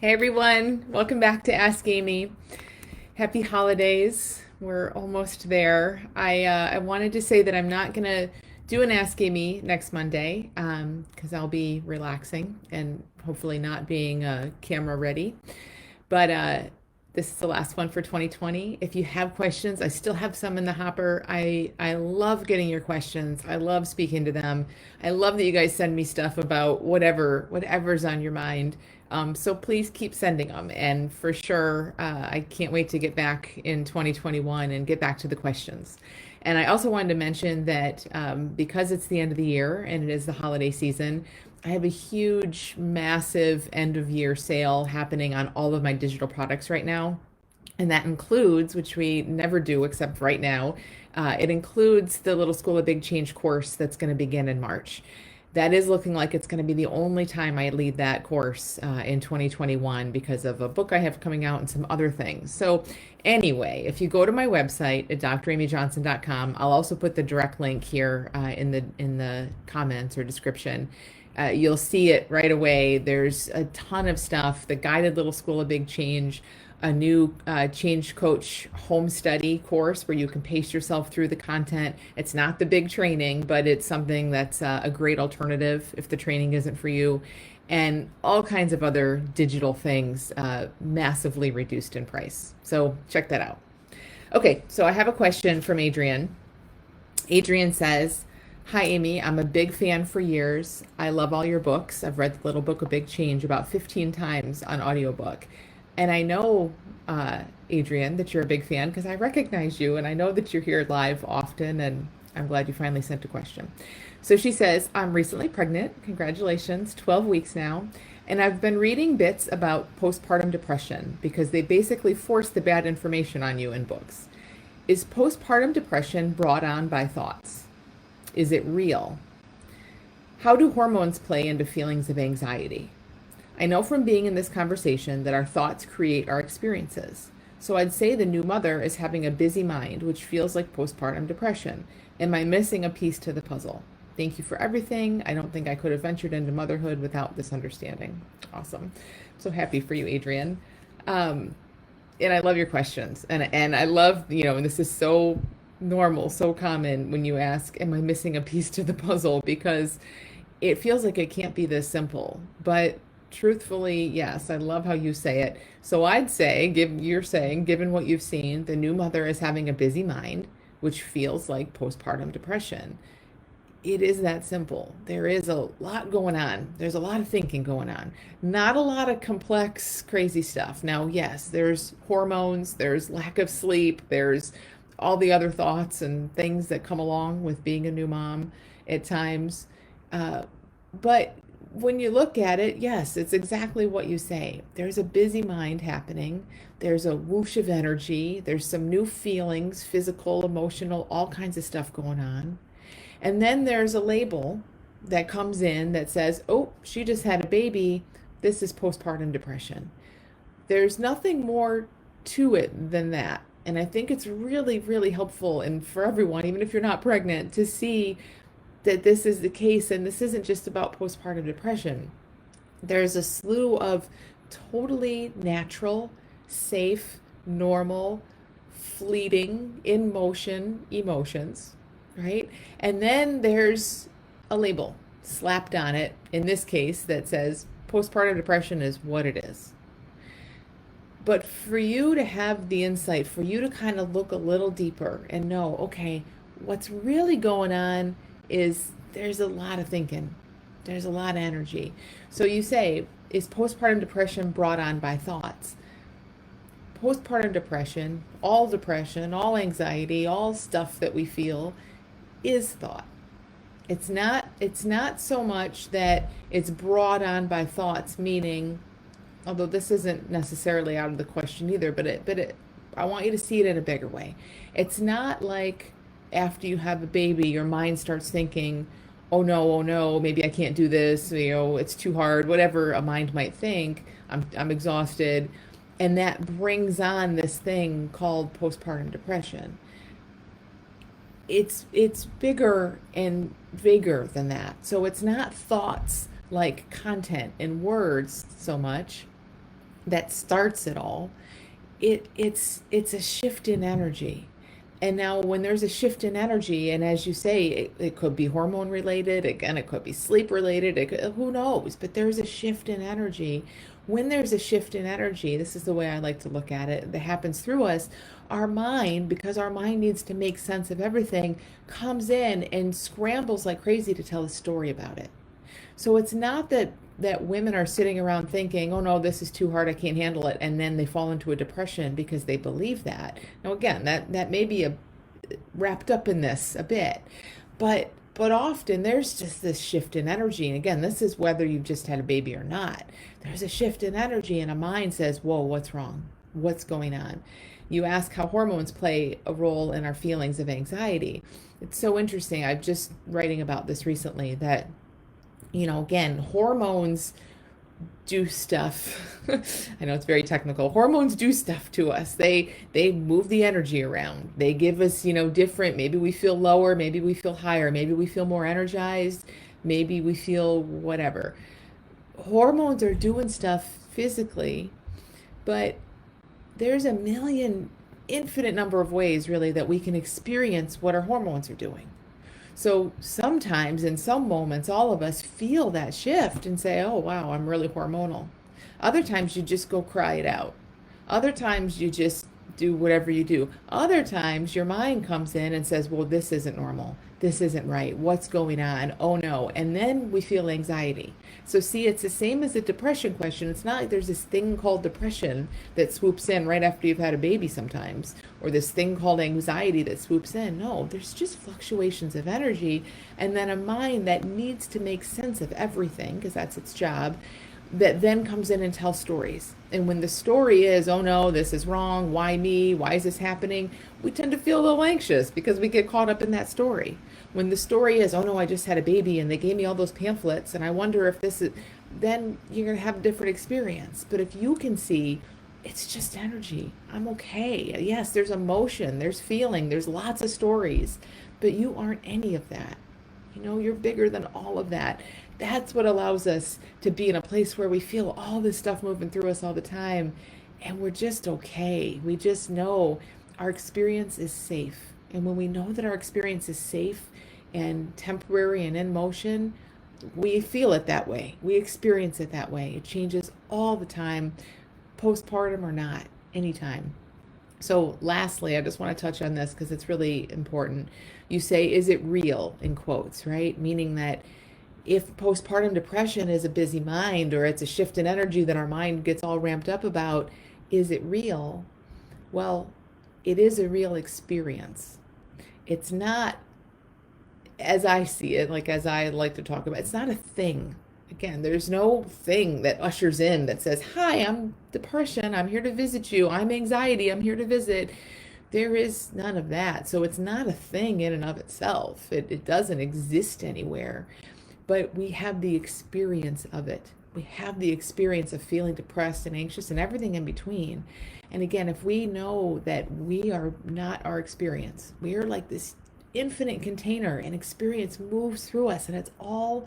Hey everyone, welcome back to Ask Amy. Happy holidays. We're almost there. I wanted to say that I'm not gonna do an Ask Amy next Monday because I'll be relaxing and hopefully not being camera ready. But this is the last one for 2020. If you have questions, I still have some in the hopper. I love getting your questions. I love speaking to them. I love that you guys send me stuff about whatever's on your mind. So please keep sending them. And for sure, I can't wait to get back in 2021 and get back to the questions. And I also wanted to mention that because it's the end of the year and it is the holiday season, I have a huge, massive end of year sale happening on all of my digital products right now. And that includes, which we never do except right now, it includes the Little School of Big Change course that's going to begin in March. That is looking like it's going to be the only time I lead that course in 2021 because of a book I have coming out and some other things. So, anyway, if you go to my website at dramyjohnson.com, I'll also put the direct link here in the comments or description. You'll see it right away. There's a ton of stuff. The guided Little School of Big Change, a new Change Coach home study course where you can pace yourself through the content. It's not the big training, but it's something that's a great alternative if the training isn't for you. And all kinds of other digital things, massively reduced in price. So check that out. Okay, so I have a question from Adrienne. Adrienne says, Hi, Amy. I'm a big fan for years. I love all your books. I've read The Little Book of Big Change about 15 times on audiobook. And I know, Adrienne, that you're a big fan because I recognize you and I know that you're here live often. And I'm glad you finally sent a question. So she says, I'm recently pregnant. Congratulations, 12 weeks now. And I've been reading bits about postpartum depression because they basically force the bad information on you in books. Is postpartum depression brought on by thoughts? Is it real? How do hormones play into feelings of anxiety? I know from being in this conversation that our thoughts create our experiences. So I'd say the new mother is having a busy mind, which feels like postpartum depression. Am I missing a piece to the puzzle? Thank you for everything. I don't think I could have ventured into motherhood without this understanding. Awesome. So happy for you, Adrienne. And I love your questions. And I love, and this is so normal, so common when you ask, am I missing a piece to the puzzle? Because it feels like it can't be this simple. But truthfully, yes, I love how you say it. So I'd say, you're saying, given what you've seen, the new mother is having a busy mind, which feels like postpartum depression. It is that simple. There is a lot going on. There's a lot of thinking going on. Not a lot of complex, crazy stuff. Now, yes, there's hormones, there's lack of sleep, there's all the other thoughts and things that come along with being a new mom at times. But when you look at it, yes, it's exactly what you say. There's a busy mind happening. There's a whoosh of energy. There's some new feelings, physical, emotional, all kinds of stuff going on. And then there's a label that comes in that says, oh, she just had a baby. This is postpartum depression. There's nothing more to it than that. And I think it's really, really helpful and for everyone, even if you're not pregnant, to see that this is the case. And this isn't just about postpartum depression. There's a slew of totally natural, safe, normal, fleeting, in motion emotions, right? And then there's a label slapped on it, in this case, that says postpartum depression is what it is. But for you to have the insight, for you to kind of look a little deeper and know, okay, what's really going on is there's a lot of thinking, there's a lot of energy. So you say, is postpartum depression brought on by thoughts? Postpartum depression, all anxiety, all stuff that we feel is thought. It's not so much that it's brought on by thoughts, meaning, although this isn't necessarily out of the question either, I want you to see it in a bigger way. It's not like after you have a baby, your mind starts thinking, oh no, maybe I can't do this, it's too hard, whatever a mind might think, I'm exhausted. And that brings on this thing called postpartum depression. It's bigger and bigger than that. So it's not thoughts like content and words so much. that starts it all, it's a shift in energy. And now when there's a shift in energy, and as you say, it could be hormone related, again, it could be sleep related, who knows, but there's a shift in energy. When there's a shift in energy, this is the way I like to look at it, that happens through us, our mind, because our mind needs to make sense of everything, comes in and scrambles like crazy to tell a story about it. So it's not that women are sitting around thinking, "Oh no, this is too hard, I can't handle it," and then they fall into a depression because they believe that. Now again, that may be wrapped up in this a bit, but often there's just this shift in energy. And again, this is whether you've just had a baby or not. There's a shift in energy, and a mind says, "Whoa, what's wrong? What's going on?" You ask how hormones play a role in our feelings of anxiety. It's so interesting. I'm just writing about this recently that, again, hormones do stuff. I know it's very technical. Hormones do stuff to us. They move the energy around. They give us, different, maybe we feel lower, maybe we feel higher, maybe we feel more energized, maybe we feel whatever. Hormones are doing stuff physically, but there's a million, infinite number of ways really that we can experience what our hormones are doing. So sometimes in some moments, all of us feel that shift and say, "Oh, wow, I'm really hormonal." Other times you just go cry it out. Other times you just do whatever you do. Other times your mind comes in and says, "Well, this isn't normal. This isn't right. What's going on? Oh no." And then we feel anxiety. So see, it's the same as the depression question. It's not like there's this thing called depression that swoops in right after you've had a baby sometimes, or this thing called anxiety that swoops in. No, there's just fluctuations of energy, and then a mind that needs to make sense of everything, because that's its job, that then comes in and tells stories. And when the story is, "Oh no, this is wrong, why me, why is this happening," we tend to feel a little anxious because we get caught up in that story. When the story is, "Oh no, I just had a baby and they gave me all those pamphlets and I wonder if this is," then you're going to have a different experience. But if you can see, it's just energy, I'm okay. Yes, there's emotion, there's feeling, there's lots of stories, but you aren't any of that. You're bigger than all of that. That's what allows us to be in a place where we feel all this stuff moving through us all the time, and we're just okay. We just know our experience is safe. And when we know that our experience is safe and temporary and in motion, we feel it that way. We experience it that way. It changes all the time, postpartum or not, anytime. So lastly, I just want to touch on this because it's really important. You say, "Is it real?" in quotes, right? Meaning that if postpartum depression is a busy mind, or it's a shift in energy that our mind gets all ramped up about, is it real? Well, it is a real experience. It's not, as I see it, like as I like to talk about, it's not a thing. Again, there's no thing that ushers in that says, "Hi, I'm depression, I'm here to visit you. I'm anxiety, I'm here to visit." There is none of that. So it's not a thing in and of itself. It doesn't exist anywhere. But we have the experience of it. We have the experience of feeling depressed and anxious and everything in between. And again, if we know that we are not our experience, we are like this infinite container, and experience moves through us, and it's all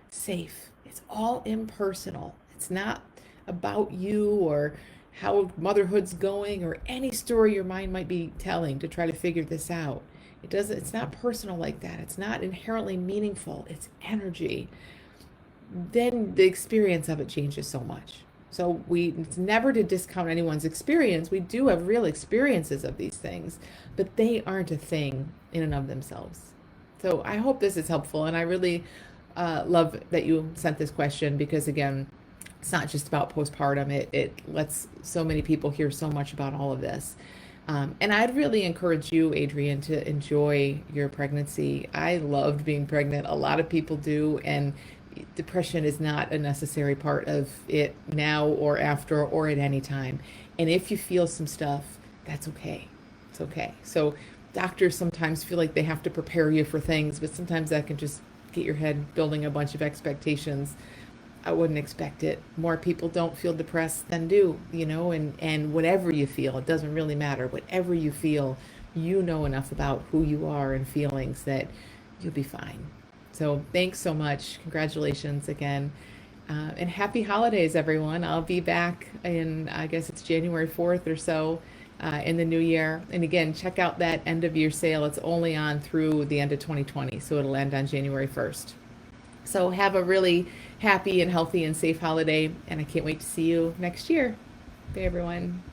safe. It's all impersonal. It's not about you or how motherhood's going or any story your mind might be telling to try to figure this out. It's not personal like that. It's not inherently meaningful. It's energy. Then the experience of it changes so much. So it's never to discount anyone's experience. We do have real experiences of these things, but they aren't a thing in and of themselves. So I hope this is helpful, and I really love that you sent this question, because again, it's not just about postpartum. It lets so many people hear so much about all of this. And I'd really encourage you, Adrienne, to enjoy your pregnancy. I loved being pregnant. A lot of people do, and depression is not a necessary part of it now or after or at any time. And if you feel some stuff, that's okay. It's okay. So doctors sometimes feel like they have to prepare you for things, but sometimes that can just get your head building a bunch of expectations. I wouldn't expect it. More people don't feel depressed than do, and whatever you feel, it doesn't really matter. Whatever you feel, you know enough about who you are and feelings that you'll be fine. So thanks so much. Congratulations again. And happy holidays, everyone. I'll be back in, I guess it's January 4th or so, in the new year. And again, check out that end of year sale. It's only on through the end of 2020, so it'll end on January 1st. So have a really happy and healthy and safe holiday, and I can't wait to see you next year. Bye, everyone.